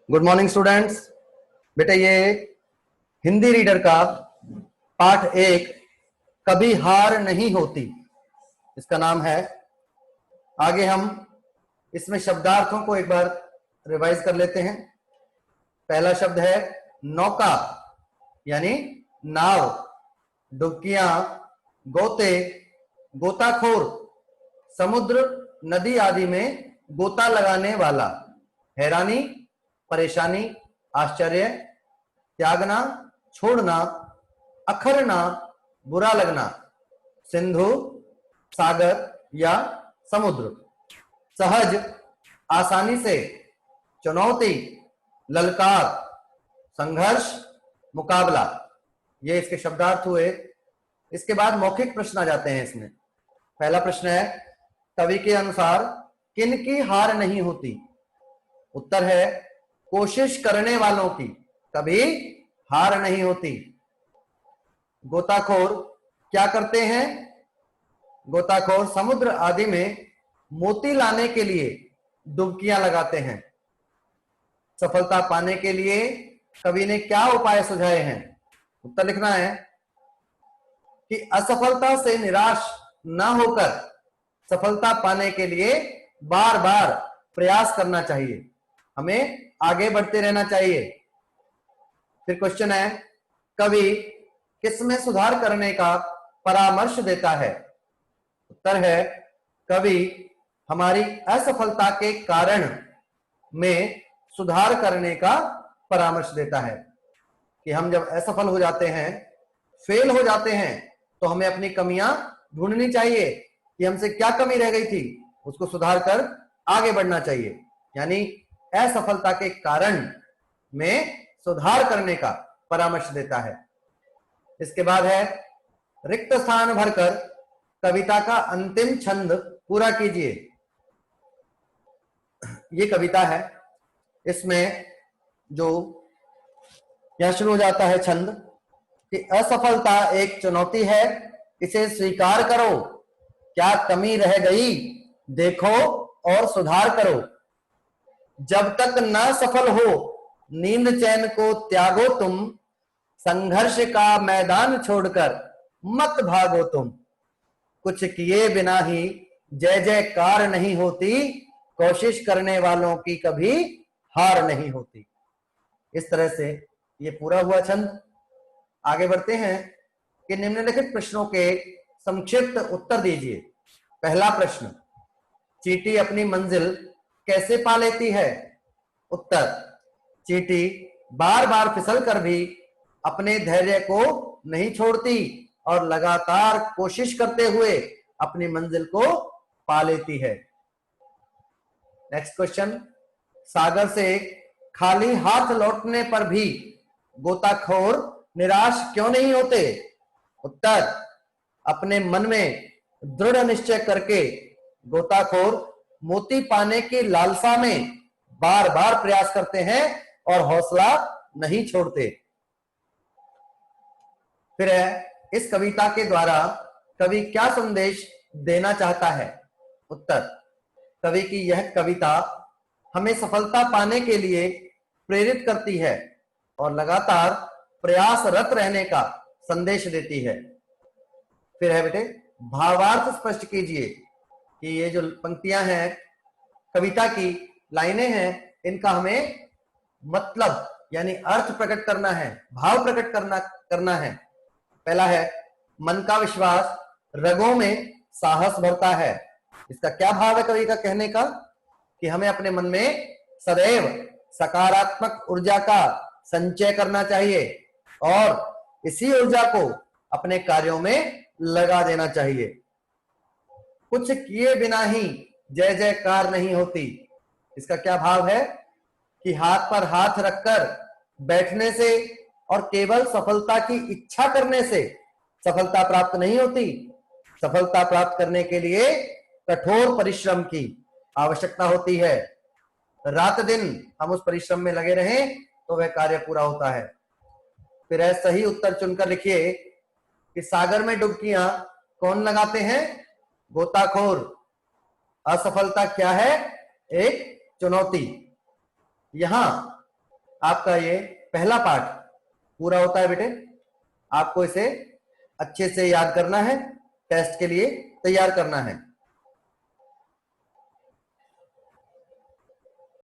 Good morning students. बेटा ये Hindi reader का पाठ 1 कभी हार नहीं होती, इसका नाम है। आगे हम इसमें शब्दार्थों को एक बार रिवाइज कर लेते हैं। पहला शब्द है नौका यानी नाव, डुबकियां, गोते, गोताखोर, समुद्र, नदी आदि में गोता लगाने वाला, हैरानी, परेशानी, आश्चर्य, त्यागना, छोड़ना, अखरना, बुरा लगना, सिंधु, सागर या समुद्र, सहज, आसानी से, चुनौती, ललकार, संघर्ष, मुकाबला। ये इसके शब्दार्थ हुए। इसके बाद मौखिक प्रश्न आ जाते हैं इसमें। पहला प्रश्न है कवि के अनुसार किन की हार नहीं होती। उत्तर है कोशिश करने वालों की कभी हार नहीं होती। गोताखोर क्या करते हैं? गोताखोर समुद्र आदि में मोती लाने के लिए डुबकियां लगाते हैं। सफलता पाने के लिए कवि ने क्या उपाय सुझाए हैं? उत्तर लिखना है कि असफलता से निराश ना होकर सफलता पाने के लिए बार बार प्रयास करना चाहिए, हमें आगे बढ़ते रहना चाहिए। फिर क्वेश्चन है कवि किसमें सुधार करने का परामर्श देता है? उत्तर है कवि हमारी असफलता के कारण में सुधार करने का परामर्श देता है कि हम जब असफल हो जाते हैं, फेल हो जाते हैं, तो हमें अपनी कमियां ढूंढनी चाहिए कि हमसे क्या कमी रह गई थी, उसको सुधार कर आगे बढ़ना चाहिए। यानी असफलता के कारण में सुधार करने का परामर्श देता है। इसके बाद है रिक्त स्थान भरकर कविता का अंतिम छंद पूरा कीजिए। ये कविता है, इसमें जो यह शुरू हो जाता है छंद कि असफलता एक चुनौती है, इसे स्वीकार करो, क्या कमी रह गई देखो और सुधार करो, जब तक न सफल हो नींद चैन को त्यागो तुम, संघर्ष का मैदान छोड़कर मत भागो तुम, कुछ किए बिना ही जय जयकार नहीं होती, कोशिश करने वालों की कभी हार नहीं होती। इस तरह से ये पूरा हुआ छंद। आगे बढ़ते हैं कि निम्नलिखित प्रश्नों के संक्षिप्त उत्तर दीजिए। पहला प्रश्न, चींटी अपनी मंजिल कैसे पा लेती है? उत्तर, चींटी बार बार फिसल कर भी अपने धैर्य को नहीं छोड़ती और लगातार कोशिश करते हुए अपनी मंजिल को पा लेती है। नेक्स्ट क्वेश्चन, सागर से खाली हाथ लौटने पर भी गोताखोर निराश क्यों नहीं होते? उत्तर, अपने मन में दृढ़ निश्चय करके गोताखोर मोती पाने की लालसा में बार बार प्रयास करते हैं और हौसला नहीं छोड़ते। फिर है इस कविता के द्वारा कवि क्या संदेश देना चाहता है? उत्तर, कवि की यह कविता हमें सफलता पाने के लिए प्रेरित करती है और लगातार प्रयासरत रहने का संदेश देती है। फिर है बेटे भावार्थ स्पष्ट कीजिए कि ये जो पंक्तियां हैं कविता की लाइनें हैं, इनका हमें मतलब यानी अर्थ प्रकट करना है, भाव प्रकट करना है। पहला है मन का विश्वास रगों में साहस भरता है। इसका क्या भाव है कवि का कहने का? कि हमें अपने मन में सदैव सकारात्मक ऊर्जा का संचय करना चाहिए और इसी ऊर्जा को अपने कार्यों में लगा देना चाहिए। कुछ किए बिना ही जय जयकार नहीं होती। इसका क्या भाव है? कि हाथ पर हाथ रखकर बैठने से और केवल सफलता की इच्छा करने से सफलता प्राप्त नहीं होती। सफलता प्राप्त करने के लिए कठोर परिश्रम की आवश्यकता होती है। रात दिन हम उस परिश्रम में लगे रहें तो वह कार्य पूरा होता है। फिर सही उत्तर चुनकर लिखिए कि सागर में डुबकियां कौन लगाते हैं? गोताखोर। असफलता क्या है? एक चुनौती। यहां आपका ये पहला पार्ट पूरा होता है बेटे। आपको इसे अच्छे से याद करना है, टेस्ट के लिए तैयार करना है।